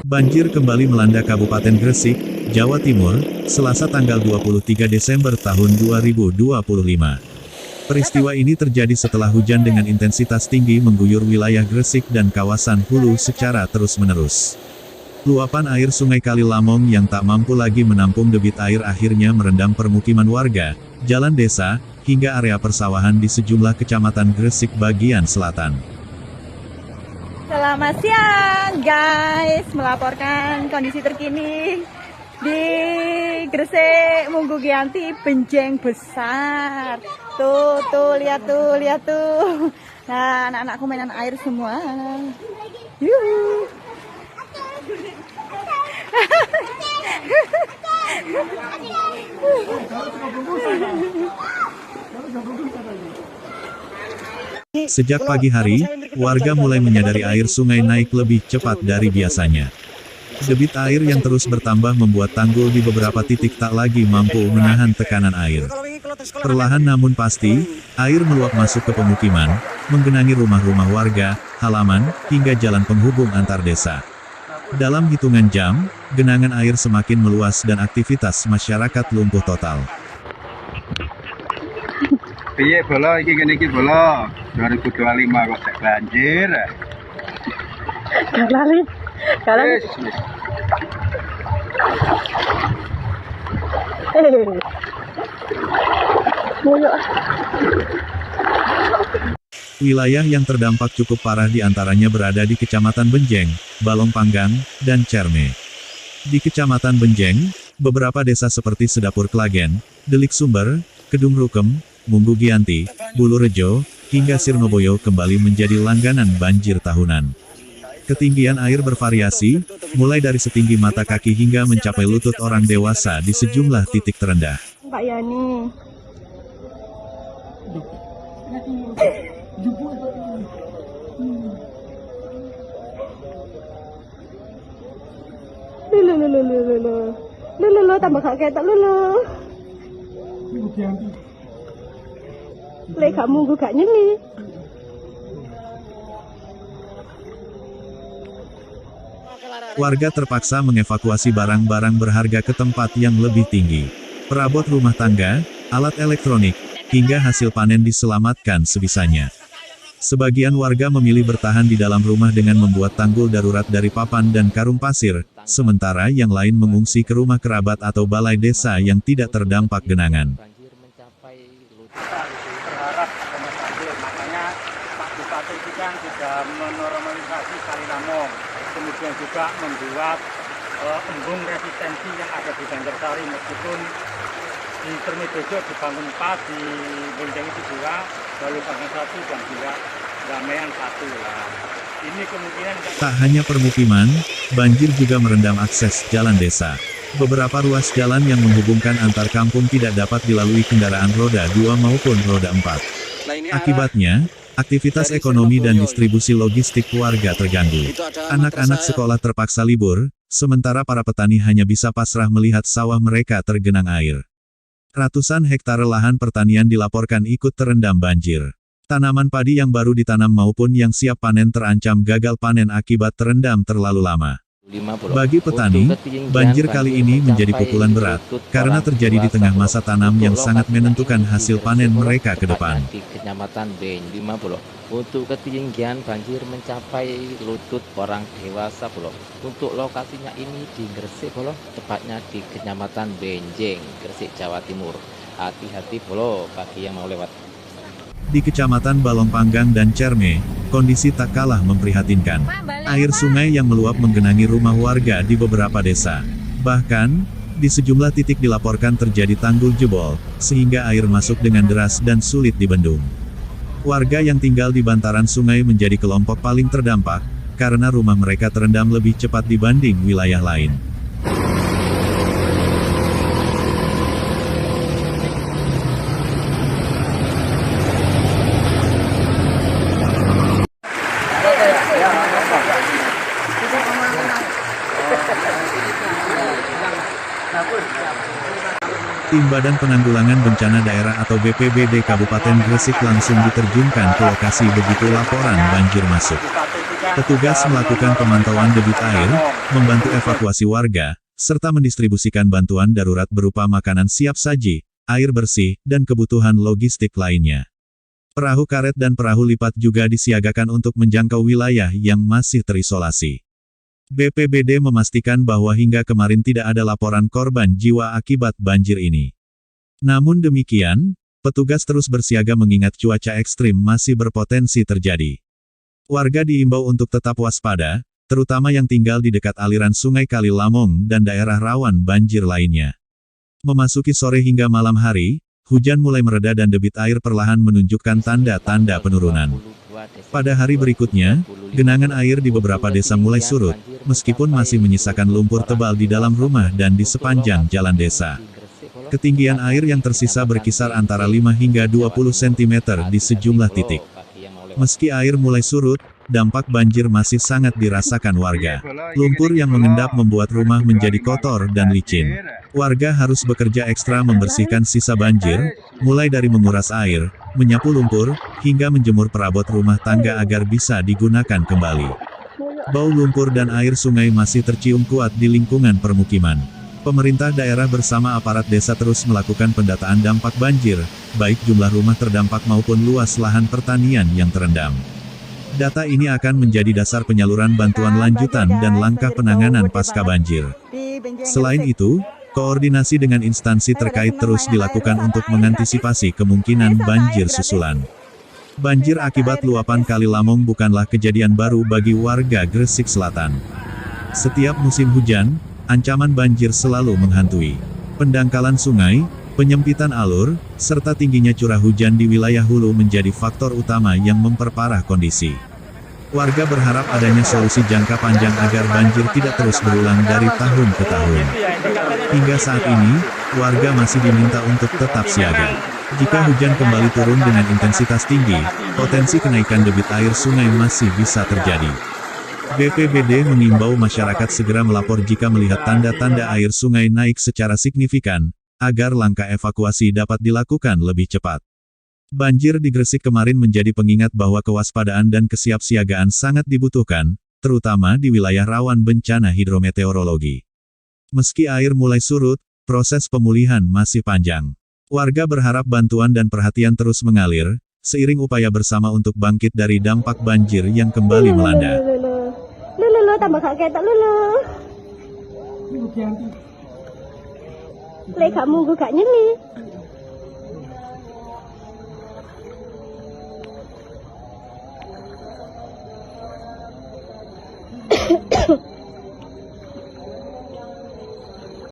Banjir kembali melanda Kabupaten Gresik, Jawa Timur, Selasa tanggal 23 Desember tahun 2025. Peristiwa ini terjadi setelah hujan dengan intensitas tinggi mengguyur wilayah Gresik dan kawasan Hulu secara terus-menerus. Luapan air Sungai Kali Lamong yang tak mampu lagi menampung debit air akhirnya merendam permukiman warga, jalan desa, hingga area persawahan di sejumlah kecamatan Gresik bagian selatan. Selamat siang guys, melaporkan kondisi terkini di Gresik Munggu Giyanti, Benjeng besar. Tuh, lihat tuh. Nah, anak-anakku mainan air semua. Yuhu. Sejak pagi hari, warga mulai menyadari air sungai naik lebih cepat dari biasanya. Debit air yang terus bertambah membuat tanggul di beberapa titik tak lagi mampu menahan tekanan air. Perlahan namun pasti, air meluap masuk ke pemukiman, menggenangi rumah-rumah warga, halaman, hingga jalan penghubung antar desa. Dalam hitungan jam, genangan air semakin meluas dan aktivitas masyarakat lumpuh total. Piye bola iki bola 2025 kok sek banjir. Galali. Wis. Wilayah yang terdampak cukup parah diantaranya berada di Kecamatan Benjeng, Balong Panggang, dan Cerme. Di Kecamatan Benjeng, beberapa desa seperti Sedapur Klagen, Delik Sumber, Kedung Rukem, Munggu Giyanti, Bulurejo, hingga Sirnoboyo kembali menjadi langganan banjir tahunan. Ketinggian air bervariasi, mulai dari setinggi mata kaki hingga mencapai lutut orang dewasa di sejumlah titik terendah. Pak Yani. Lulu, tambah gak ketok lulu. Lek gak munggu gak nyeli. Warga terpaksa mengevakuasi barang-barang berharga ke tempat yang lebih tinggi. Perabot rumah tangga, alat elektronik, hingga hasil panen diselamatkan sebisanya. Sebagian warga memilih bertahan di dalam rumah dengan membuat tanggul darurat dari papan dan karung pasir, sementara yang lain mengungsi ke rumah kerabat atau balai desa yang tidak terdampak genangan. Berharap adanya banjir, makanya Pak Bupati juga sudah menormalisasi Kali Lamong, kemudian juga membuat embung resistensi yang ada di Banjarsari, meskipun di Cermebejo dibangun 4, di Benjeng itu 2, lalu Panggang 1 dan juga Gamean 1 lah. Ini kemungkinan Tak hanya permukiman, banjir juga merendam akses jalan desa. Beberapa ruas jalan yang menghubungkan antar kampung tidak dapat dilalui kendaraan roda 2 maupun roda 4. Akibatnya, aktivitas ekonomi dan distribusi logistik warga terganggu. Anak-anak sekolah terpaksa libur, sementara para petani hanya bisa pasrah melihat sawah mereka tergenang air. Ratusan hektare lahan pertanian dilaporkan ikut terendam banjir. Tanaman padi yang baru ditanam maupun yang siap panen terancam gagal panen akibat terendam terlalu lama. Bagi petani, banjir kali ini menjadi pukulan berat, karena terjadi di tengah masa tanam yang sangat menentukan hasil panen mereka ke depan. Di Kecamatan Ben 50, untuk ketinggian banjir mencapai lutut orang dewasa, Untuk lokasinya ini di Gresik, tepatnya di Kecamatan Benjeng, Gresik, Jawa Timur. Hati-hati, bagi yang mau lewat. Di Kecamatan Balong Panggang dan Cerme, kondisi tak kalah memprihatinkan. Air sungai yang meluap menggenangi rumah warga di beberapa desa. Bahkan, di sejumlah titik dilaporkan terjadi tanggul jebol, sehingga air masuk dengan deras dan sulit dibendung. Warga yang tinggal di bantaran sungai menjadi kelompok paling terdampak, karena rumah mereka terendam lebih cepat dibanding wilayah lain. Tim Badan Penanggulangan Bencana Daerah atau BPBD Kabupaten Gresik langsung diterjunkan ke lokasi begitu laporan banjir masuk. Bupati juga Petugas melakukan pemantauan debit air, membantu evakuasi warga, serta mendistribusikan bantuan darurat berupa makanan siap saji, air bersih, dan kebutuhan logistik lainnya. Perahu karet dan perahu lipat juga disiagakan untuk menjangkau wilayah yang masih terisolasi. BPBD memastikan bahwa hingga kemarin tidak ada laporan korban jiwa akibat banjir ini. Namun demikian, petugas terus bersiaga mengingat cuaca ekstrim masih berpotensi terjadi. Warga diimbau untuk tetap waspada, terutama yang tinggal di dekat aliran Sungai Kali Lamong dan daerah rawan banjir lainnya. Memasuki sore hingga malam hari, hujan mulai mereda dan debit air perlahan menunjukkan tanda-tanda penurunan. Pada hari berikutnya, genangan air di beberapa desa mulai surut, meskipun masih menyisakan lumpur tebal di dalam rumah dan di sepanjang jalan desa. Ketinggian air yang tersisa berkisar antara 5 hingga 20 cm di sejumlah titik. Meski air mulai surut, dampak banjir masih sangat dirasakan warga. Lumpur yang mengendap membuat rumah menjadi kotor dan licin. Warga harus bekerja ekstra membersihkan sisa banjir, mulai dari menguras air, menyapu lumpur, hingga menjemur perabot rumah tangga agar bisa digunakan kembali. Bau lumpur dan air sungai masih tercium kuat di lingkungan permukiman. Pemerintah daerah bersama aparat desa terus melakukan pendataan dampak banjir, baik jumlah rumah terdampak maupun luas lahan pertanian yang terendam. Data ini akan menjadi dasar penyaluran bantuan lanjutan dan langkah penanganan pasca banjir. Selain itu, koordinasi dengan instansi terkait terus dilakukan untuk mengantisipasi kemungkinan banjir susulan. Banjir akibat luapan Kali Lamong bukanlah kejadian baru bagi warga Gresik Selatan. Setiap musim hujan, ancaman banjir selalu menghantui. Pendangkalan sungai, penyempitan alur, serta tingginya curah hujan di wilayah hulu menjadi faktor utama yang memperparah kondisi. Warga berharap adanya solusi jangka panjang agar banjir tidak terus berulang dari tahun ke tahun. Hingga saat ini, warga masih diminta untuk tetap siaga. Jika hujan kembali turun dengan intensitas tinggi, potensi kenaikan debit air sungai masih bisa terjadi. BPBD mengimbau masyarakat segera melapor jika melihat tanda-tanda air sungai naik secara signifikan, agar langkah evakuasi dapat dilakukan lebih cepat. Banjir di Gresik kemarin menjadi pengingat bahwa kewaspadaan dan kesiapsiagaan sangat dibutuhkan, terutama di wilayah rawan bencana hidrometeorologi. Meski air mulai surut, proses pemulihan masih panjang. Warga berharap bantuan dan perhatian terus mengalir, seiring upaya bersama untuk bangkit dari dampak banjir yang kembali melanda. Lulu, tambah kakek tak lulu. Lek gak munggu gak nyeli.